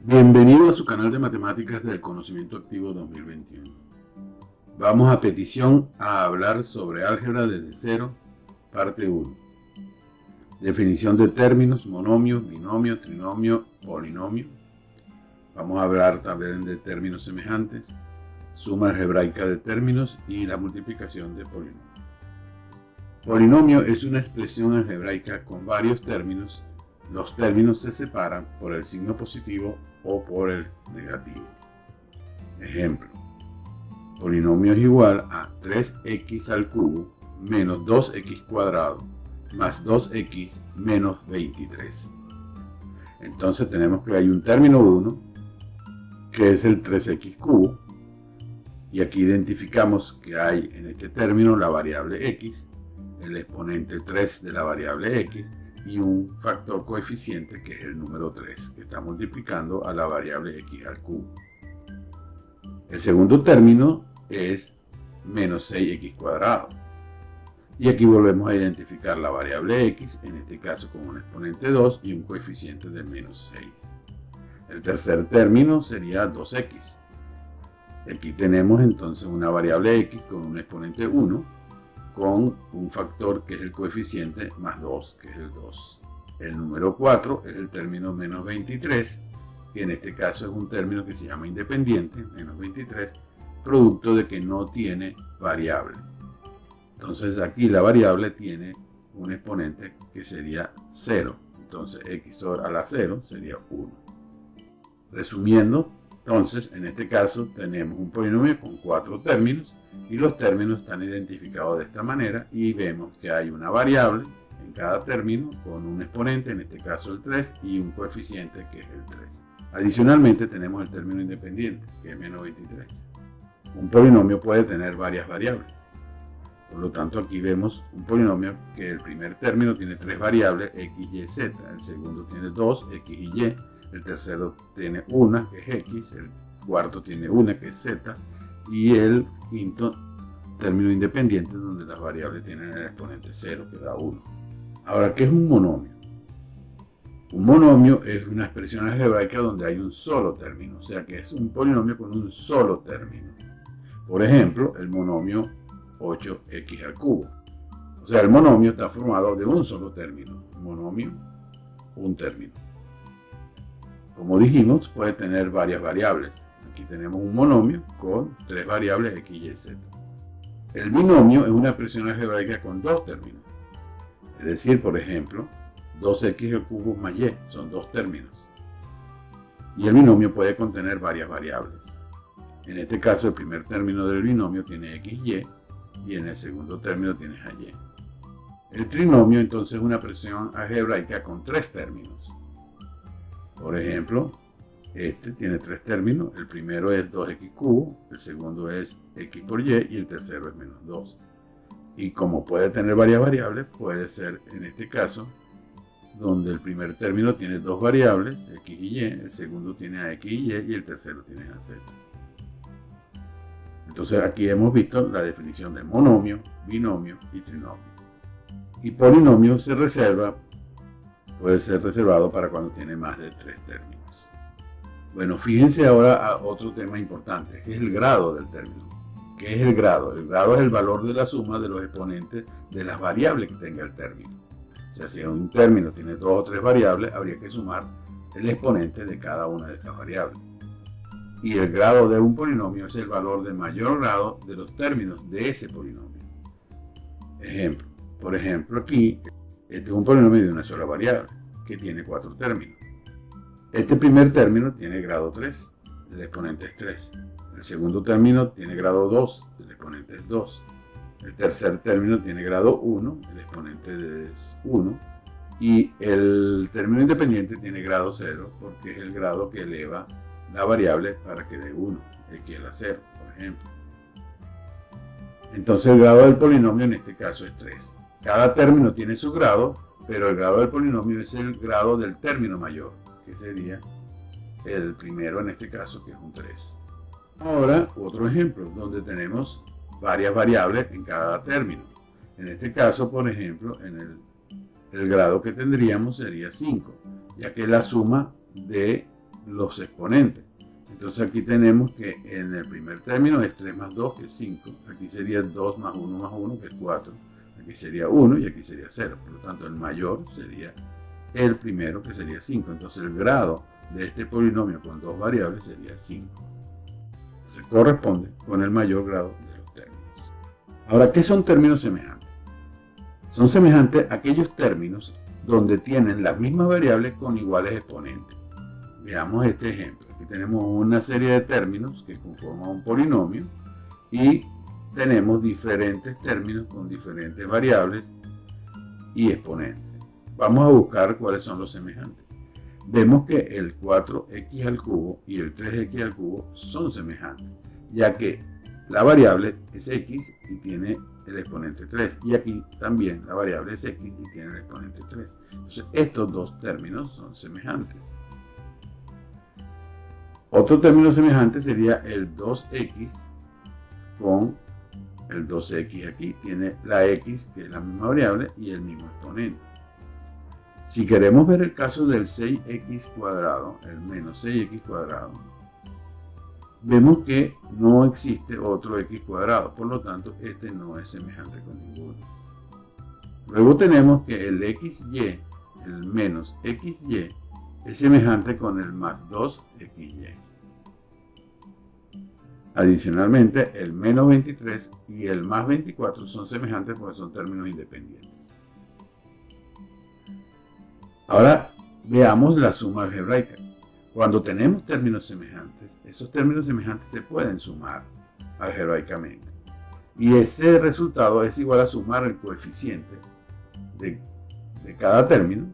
Bienvenido a su canal de Matemáticas del Conocimiento Activo 2021. Vamos a petición a hablar sobre álgebra desde cero, parte 1. Definición de términos, monomio, binomio, trinomio, polinomio. Vamos a hablar también de términos semejantes, suma algebraica de términos y la multiplicación de polinomios. Polinomio es una expresión algebraica con varios términos. Los términos se separan por el signo positivo o por el negativo. Ejemplo: polinomio es igual a 3x al cubo menos 2x cuadrado más 2x menos 23. Entonces tenemos que hay un término 1 que es el 3x cubo, y aquí identificamos que hay en este término la variable x, el exponente 3 de la variable x y un factor coeficiente que es el número 3 que está multiplicando a la variable x al cubo. El segundo término es menos 6x cuadrado, y aquí volvemos a identificar la variable x, en este caso con un exponente 2 y un coeficiente de menos 6. El tercer término sería 2x. Aquí tenemos entonces una variable x con un exponente 1 con un factor que es el coeficiente más 2, que es el 2. El número 4 es el término menos 23, que en este caso es un término que se llama independiente, menos 23, producto de que no tiene variable. Entonces aquí la variable tiene un exponente que sería 0. Entonces x a la 0 sería 1. Resumiendo, entonces en este caso tenemos un polinomio con 4 términos, y los términos están identificados de esta manera, y vemos que hay una variable en cada término con un exponente, en este caso el 3, y un coeficiente que es el 3. Adicionalmente tenemos el término independiente, que es menos 23. Un polinomio puede tener varias variables. Por lo tanto, aquí vemos un polinomio que el primer término tiene 3 variables, x, y, z. El segundo tiene 2, x y y. El tercero tiene una, que es x. El cuarto tiene una, que es z. Y el quinto término independiente, donde las variables tienen el exponente 0, que da 1. Ahora, ¿qué es un monomio? Un monomio es una expresión algebraica donde hay un solo término, o sea que es un polinomio con un solo término. Por ejemplo, el monomio 8x al cubo. O sea, el monomio está formado de un solo término. Monomio, un término. Como dijimos, puede tener varias variables. Aquí tenemos un monomio con 3 variables x, y, z. El binomio es una expresión algebraica con 2 términos. Es decir, por ejemplo, 2x al cubo más y son 2 términos. Y el binomio puede contener varias variables. En este caso, el primer término del binomio tiene x, y en el segundo término tiene a y. El trinomio entonces es una expresión algebraica con 3 términos. Por ejemplo, este tiene 3 términos. El primero es 2x cubo, el segundo es x por y el tercero es menos 2. Y como puede tener varias variables, puede ser en este caso donde el primer término tiene 2 variables, x y y, el segundo tiene a x y el tercero tiene a z. Entonces aquí hemos visto la definición de monomio, binomio y trinomio. Y polinomio puede ser reservado para cuando tiene más de 3 términos. Bueno, fíjense ahora a otro tema importante, que es el grado del término. ¿Qué es el grado? El grado es el valor de la suma de los exponentes de las variables que tenga el término. O sea, si un término tiene 2 o 3 variables, habría que sumar el exponente de cada una de estas variables. Y el grado de un polinomio es el valor de mayor grado de los términos de ese polinomio. Ejemplo, por ejemplo, aquí, este es un polinomio de una sola variable, que tiene 4 términos. Este primer término tiene grado 3, el exponente es 3. El segundo término tiene grado 2, el exponente es 2. El tercer término tiene grado 1, el exponente es 1. Y el término independiente tiene grado 0, porque es el grado que eleva la variable para que dé 1, x a la 0, por ejemplo. Entonces el grado del polinomio en este caso es 3. Cada término tiene su grado, pero el grado del polinomio es el grado del término mayor, que sería el primero en este caso, que es un 3. Ahora, otro ejemplo, donde tenemos varias variables en cada término. En este caso, por ejemplo, el grado que tendríamos sería 5, ya que la suma de los exponentes. Entonces aquí tenemos que en el primer término es 3 más 2, que es 5. Aquí sería 2 más 1, que es 4. Aquí sería 1 y aquí sería 0. Por lo tanto, el mayor sería el primero, que sería 5. Entonces el grado de este polinomio con dos variables sería 5. Entonces corresponde con el mayor grado de los términos. Ahora, ¿qué son términos semejantes? Son semejantes a aquellos términos donde tienen las mismas variables con iguales exponentes. Veamos este ejemplo. Aquí tenemos una serie de términos que conforman un polinomio y tenemos diferentes términos con diferentes variables y exponentes. Vamos a buscar cuáles son los semejantes. Vemos que el 4x al cubo y el 3x al cubo son semejantes, ya que la variable es x y tiene el exponente 3, y aquí también la variable es x y tiene el exponente 3. Entonces estos dos términos son semejantes. Otro término semejante sería el 2x con el 2x aquí. Tiene la x, que es la misma variable, y el mismo exponente. Si queremos ver el caso del 6x cuadrado, el menos 6x cuadrado, vemos que no existe otro x cuadrado, por lo tanto este no es semejante con ninguno. Luego tenemos que el xy, el menos xy, es semejante con el más 2xy. Adicionalmente, el menos 23 y el más 24 son semejantes porque son términos independientes. Ahora veamos la suma algebraica. Cuando tenemos términos semejantes, esos términos semejantes se pueden sumar algebraicamente. Y ese resultado es igual a sumar el coeficiente de cada término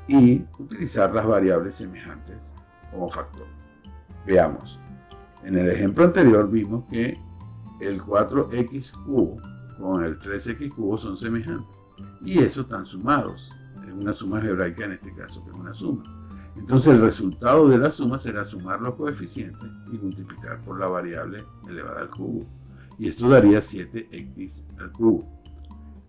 y utilizar las variables semejantes como factor. Veamos. En el ejemplo anterior vimos que el 4x cubo con el 3x cubo son semejantes. Y esos están sumados. Es una suma algebraica en este caso, que es una suma. Entonces el resultado de la suma será sumar los coeficientes y multiplicar por la variable elevada al cubo. Y esto daría 7x al cubo.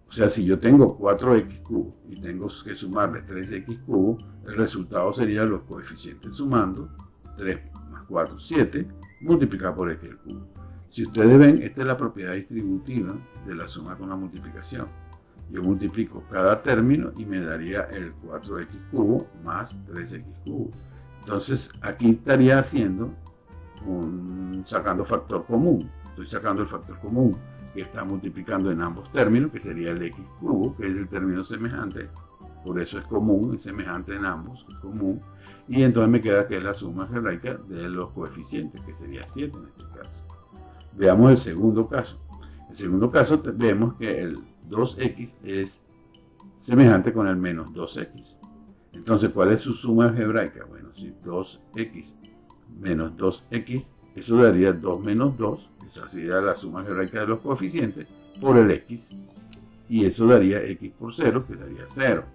O sea, si yo tengo 4x cubo y tengo que sumarle 3x cubo, el resultado sería los coeficientes sumando 3 más 4, 7, multiplicado por x al cubo. Si ustedes ven, esta es la propiedad distributiva de la suma con la multiplicación. Yo multiplico cada término y me daría el 4x cubo más 3x cubo. Entonces aquí estaría haciendo sacando factor común. Estoy sacando el factor común que está multiplicando en ambos términos, que sería el x cubo, que es el término semejante. Por eso es común, es semejante en ambos, es común. Y entonces me queda que es la suma algebraica de los coeficientes, que sería 7 en este caso. Veamos el segundo caso. En el segundo caso vemos que el 2x es semejante con el menos 2x. Entonces, ¿cuál es su suma algebraica? Bueno, si 2x menos 2x, eso daría 2 menos 2, esa sería la suma algebraica de los coeficientes, por el x, y eso daría x por 0, que daría 0.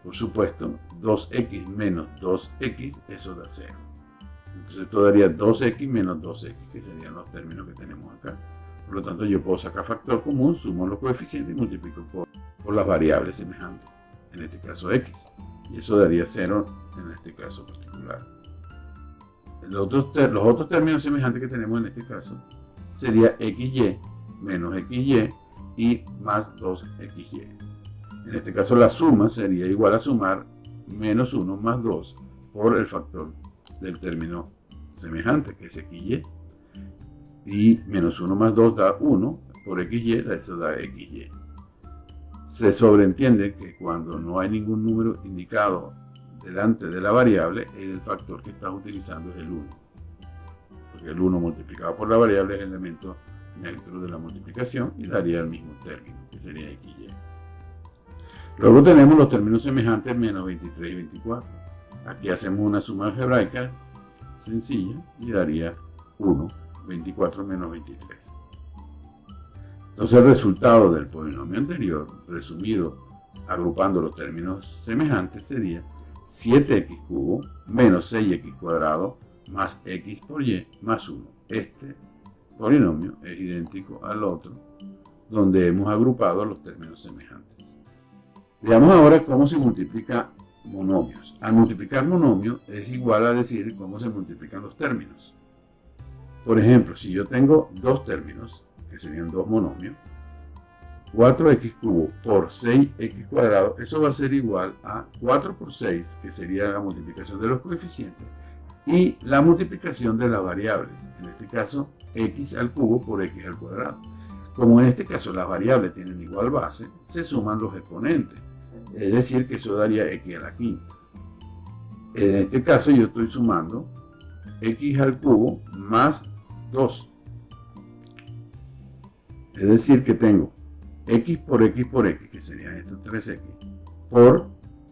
Por supuesto, 2x menos 2x, eso da 0. Entonces esto daría 2x menos 2x, que serían los términos que tenemos acá. Por lo tanto, yo puedo sacar factor común, sumo los coeficientes y multiplico por las variables semejantes, en este caso x. Y eso daría 0 en este caso particular. Los otros términos semejantes que tenemos en este caso sería xy menos xy y más 2xy. En este caso la suma sería igual a sumar menos 1 más 2 por el factor del término semejante, que es xy. Y menos 1 más 2 da 1, por xy, eso da xy. Se sobreentiende que cuando no hay ningún número indicado delante de la variable, el factor que estás utilizando es el 1. Porque el 1 multiplicado por la variable es el elemento neutro de la multiplicación y daría el mismo término, que sería xy. Luego tenemos los términos semejantes menos 23 y 24. Aquí hacemos una suma algebraica sencilla y daría 1, 24 menos 23. Entonces el resultado del polinomio anterior, resumido agrupando los términos semejantes, sería 7x cubo menos 6x cuadrado más x por y más 1. Este polinomio es idéntico al otro, donde hemos agrupado los términos semejantes. Veamos ahora cómo se multiplica monomios. Al multiplicar monomios es igual a decir cómo se multiplican los términos. Por ejemplo, si yo tengo dos términos, que serían dos monomios, 4x cubo por 6x cuadrado, eso va a ser igual a 4 por 6, que sería la multiplicación de los coeficientes, y la multiplicación de las variables, en este caso x al cubo por x al cuadrado. Como en este caso las variables tienen igual base, se suman los exponentes, es decir que eso daría x a la quinta. En este caso yo estoy sumando x al cubo más 2, es decir que tengo x, que serían estos 3x, por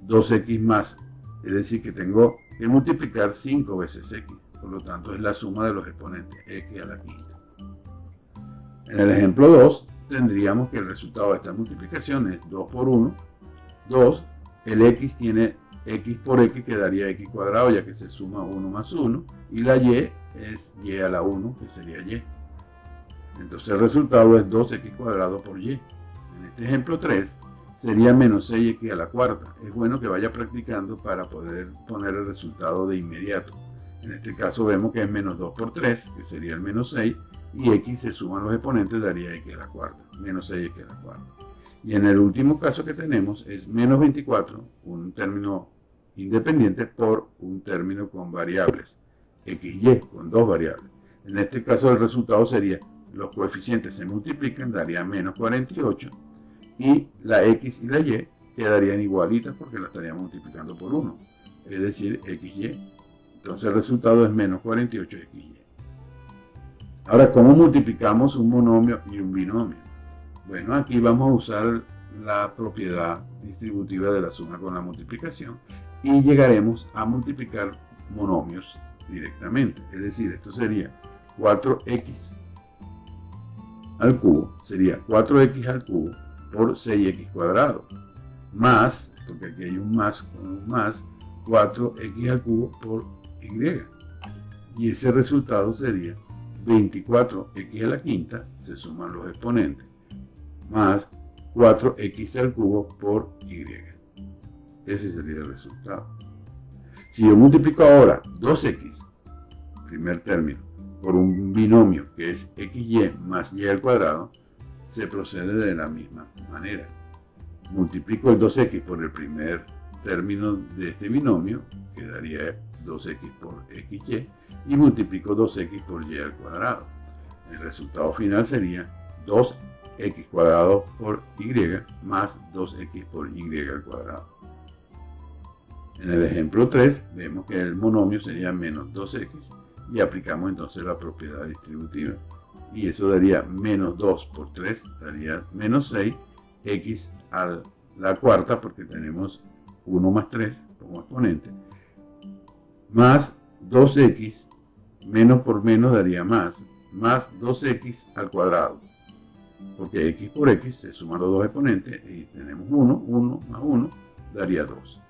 2x más, es decir que tengo que multiplicar 5 veces x, por lo tanto es la suma de los exponentes, x a la quinta. En el ejemplo 2 tendríamos que el resultado de esta multiplicación es 2 por 1, 2, el x tiene x por x que daría x cuadrado ya que se suma 1 más 1, y la y es y a la 1 que sería y. Entonces el resultado es 2x cuadrado por y. En este ejemplo 3 sería menos 6x a la cuarta. Es bueno que vaya practicando para poder poner el resultado de inmediato. En este caso vemos que es menos 2 por 3, que sería el menos 6, y x se suman los exponentes, daría x a la cuarta, menos 6x a la cuarta. Y en el último caso que tenemos es menos 24, un término independiente por un término con variables, xy, con dos variables. En este caso el resultado sería, los coeficientes se multiplican, daría menos 48, y la x y la y quedarían igualitas porque la estaríamos multiplicando por 1, es decir, xy. Entonces el resultado es menos 48xy. Ahora, ¿cómo multiplicamos un monomio y un binomio? Bueno, aquí vamos a usar la propiedad distributiva de la suma con la multiplicación y llegaremos a multiplicar monomios directamente. Es decir, esto sería 4x al cubo, sería 4x al cubo por 6x cuadrado, más, porque aquí hay un más con un más, 4x al cubo por y. Y ese resultado sería 24x a la quinta, se suman los exponentes, más 4x al cubo por y. Ese sería el resultado. Si yo multiplico ahora 2x, primer término, por un binomio que es xy más y al cuadrado, se procede de la misma manera. Multiplico el 2x por el primer término de este binomio, que daría 2x por xy, y multiplico 2x por y al cuadrado. El resultado final sería 2x cuadrado por y más 2x por y al cuadrado. En el ejemplo 3 vemos que el monomio sería menos 2x y aplicamos entonces la propiedad distributiva. Y eso daría menos 2 por 3, daría menos 6, x a la cuarta porque tenemos 1 más 3 como exponente, más 2x, menos por menos daría más 2x al cuadrado, porque x por x se suman los dos exponentes y tenemos 1 más 1 daría 2.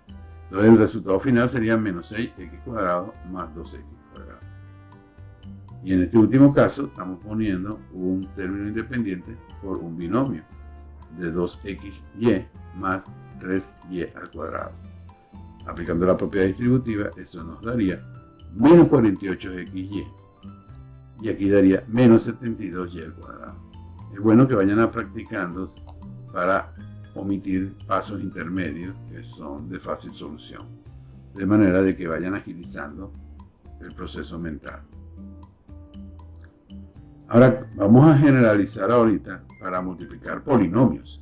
Entonces el resultado final sería menos 6x cuadrado más 2x cuadrado. Y en este último caso estamos poniendo un término independiente por un binomio de 2xy más 3y al cuadrado. Aplicando la propiedad distributiva, eso nos daría menos 48xy. Y aquí daría menos 72y al cuadrado. Es bueno que vayan practicando para omitir pasos intermedios que son de fácil solución, de manera de que vayan agilizando el proceso mental. Ahora vamos a generalizar ahorita para multiplicar polinomios.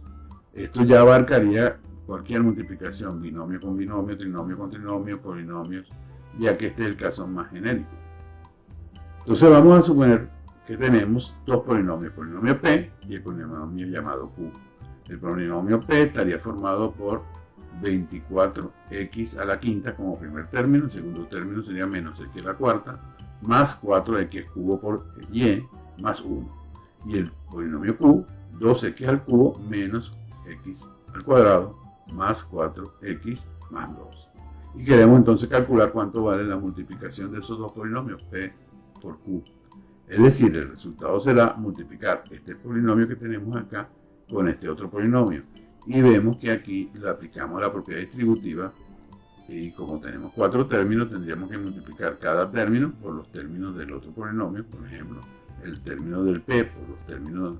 Esto ya abarcaría cualquier multiplicación, binomio con binomio, trinomio con trinomio, polinomios, ya que este es el caso más genérico. Entonces vamos a suponer que tenemos dos polinomios, el polinomio P y el polinomio llamado Q. El polinomio P estaría formado por 24x a la quinta como primer término, el segundo término sería menos x a la cuarta, más 4x cubo por y, más 1. Y el polinomio Q, 2x al cubo menos x al cuadrado, más 4x más 2. Y queremos entonces calcular cuánto vale la multiplicación de esos dos polinomios, P por Q. Es decir, el resultado será multiplicar este polinomio que tenemos acá con este otro polinomio. Y vemos que aquí le aplicamos la propiedad distributiva Y como tenemos 4 términos, tendríamos que multiplicar cada término por los términos del otro polinomio. Por ejemplo, el término del p por los términos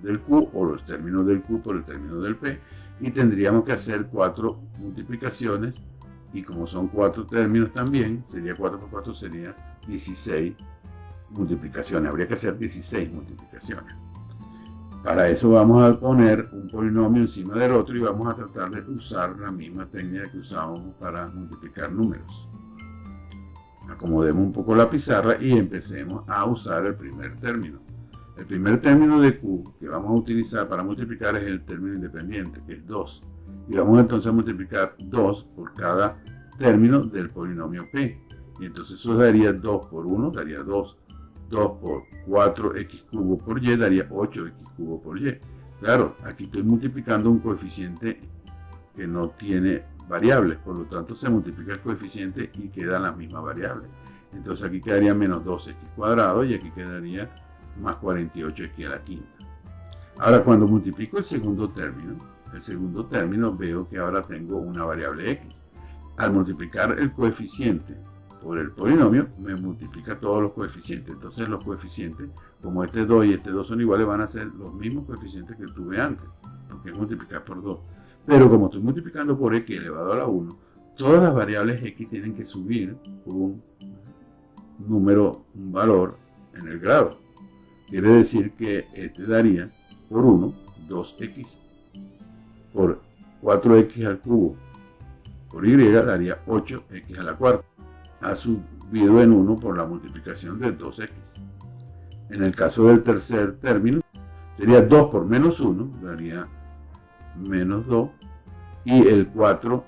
del q, o los términos del q por el término del p. Y tendríamos que hacer 4 multiplicaciones. Y como son 4 términos también, sería 4 por 4, sería 16 multiplicaciones. Habría que hacer 16 multiplicaciones. Para eso vamos a poner un polinomio encima del otro y vamos a tratar de usar la misma técnica que usábamos para multiplicar números. Acomodemos un poco la pizarra y empecemos a usar el primer término. El primer término de q que vamos a utilizar para multiplicar es el término independiente, que es 2. Y vamos entonces a multiplicar 2 por cada término del polinomio p. Y entonces eso daría 2 por 1, daría 2. 2 por 4x cubo por y daría 8x cubo por y. Claro, aquí estoy multiplicando un coeficiente que no tiene variables, por lo tanto se multiplica el coeficiente y quedan las mismas variables. Entonces aquí quedaría menos 2x cuadrado y aquí quedaría más 48x a la quinta. Ahora cuando multiplico el segundo término veo que ahora tengo una variable x. Al multiplicar el coeficiente por el polinomio, me multiplica todos los coeficientes. Entonces los coeficientes, como este 2 y este 2 son iguales, van a ser los mismos coeficientes que tuve antes, porque es multiplicar por 2. Pero como estoy multiplicando por x elevado a la 1, todas las variables x tienen que subir un valor en el grado. Quiere decir que este daría por 1, 2x, por 4x al cubo por y daría 8x a la cuarta. Ha subido en 1 por la multiplicación de 2x. En el caso del tercer término, sería 2 por menos 1, daría menos 2, y el 4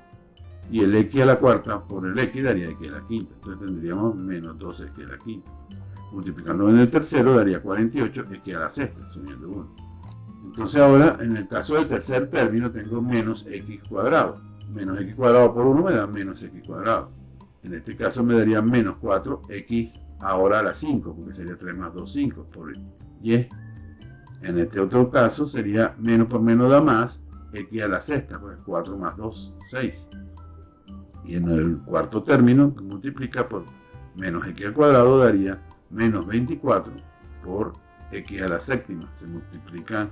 y el x a la cuarta por el x daría x a la quinta. Entonces tendríamos menos 2x a la quinta. Multiplicando en el tercero daría 48x a la sexta, subiendo 1. Entonces ahora, en el caso del tercer término, tengo menos x cuadrado. Menos x cuadrado por 1 me da menos x cuadrado. En este caso me daría menos 4x ahora a la 5, porque sería 3 más 2, 5 por y. En este otro caso sería menos por menos da más x a la sexta, pues 4 más 2, 6. Y en el cuarto término, que multiplica por menos x al cuadrado, daría menos 24 por x a la séptima. Se multiplican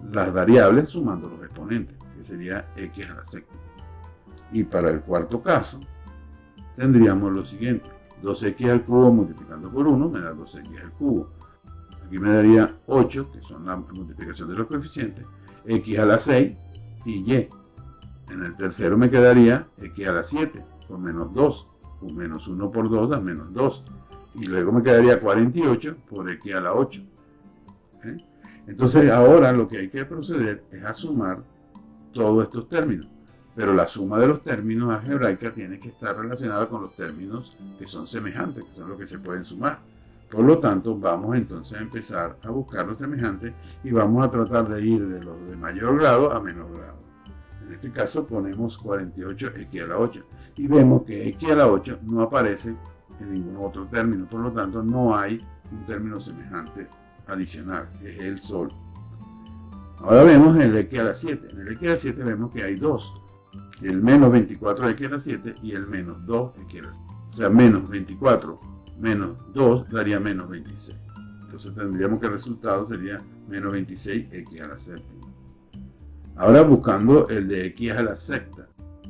las variables sumando los exponentes, que sería x a la séptima. Y para el cuarto caso, tendríamos lo siguiente: 2x al cubo multiplicando por 1 me da 2x al cubo. Aquí me daría 8, que son la multiplicación de los coeficientes, x a la 6 y y. En el tercero me quedaría x a la 7 por menos 2, o menos 1 por 2 da menos 2. Y luego me quedaría 48 por x a la 8. Entonces ahora lo que hay que proceder es a sumar todos estos términos. Pero la suma de los términos algebraicas tiene que estar relacionada con los términos que son semejantes, que son los que se pueden sumar. Por lo tanto, vamos entonces a empezar a buscar los semejantes y vamos a tratar de ir de los de mayor grado a menor grado. En este caso ponemos 48x a la 8 y vemos que x a la 8 no aparece en ningún otro término. Por lo tanto, no hay un término semejante adicional, que es el sol. Ahora vemos el x a la 7. En el x a la 7 vemos que hay dos. El menos 24x a la 7 y el menos 2x a la 7. O sea, menos 24 menos 2 daría menos 26. Entonces tendríamos que el resultado sería menos 26x a la séptima. Ahora buscando el de x a la sexta.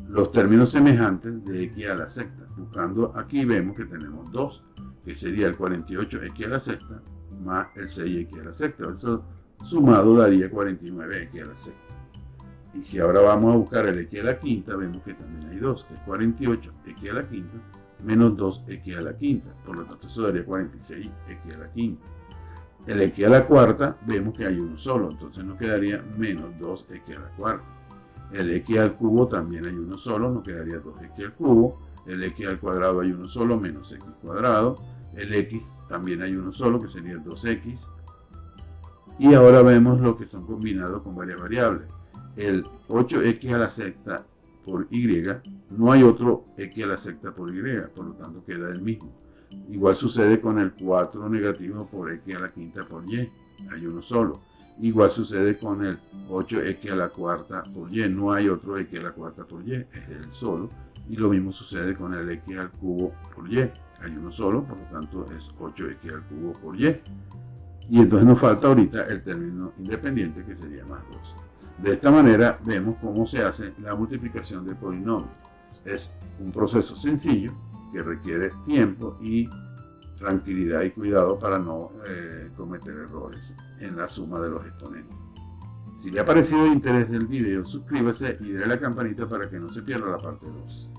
Los términos semejantes de x a la sexta. Buscando aquí vemos que tenemos 2, que sería el 48x a la sexta más el 6x a la sexta. Eso sumado daría 49x a la sexta. Y si ahora vamos a buscar el x a la quinta, vemos que también hay 2, que es 48x a la quinta menos 2x a la quinta. Por lo tanto, eso daría 46x a la quinta. El x a la cuarta, vemos que hay uno solo, entonces nos quedaría menos 2x a la cuarta. El x al cubo también hay uno solo, nos quedaría 2x al cubo. El x al cuadrado hay uno solo, menos x cuadrado. El x también hay uno solo, que sería 2x. Y ahora vemos lo que son combinados con varias variables. El 8x a la sexta por y, no hay otro x a la sexta por y, por lo tanto queda el mismo. Igual sucede con el 4 negativo por x a la quinta por y, hay uno solo. Igual sucede con el 8x a la cuarta por y, no hay otro x a la cuarta por y, es el solo. Y lo mismo sucede con el x al cubo por y. Hay uno solo, por lo tanto es 8x al cubo por y. Y entonces nos falta ahorita el término independiente, que sería más 2. De esta manera vemos cómo se hace la multiplicación de polinomios. Es un proceso sencillo que requiere tiempo y tranquilidad y cuidado para no cometer errores en la suma de los exponentes. Si le ha parecido de interés el video, suscríbase y dale a la campanita para que no se pierda la parte 2.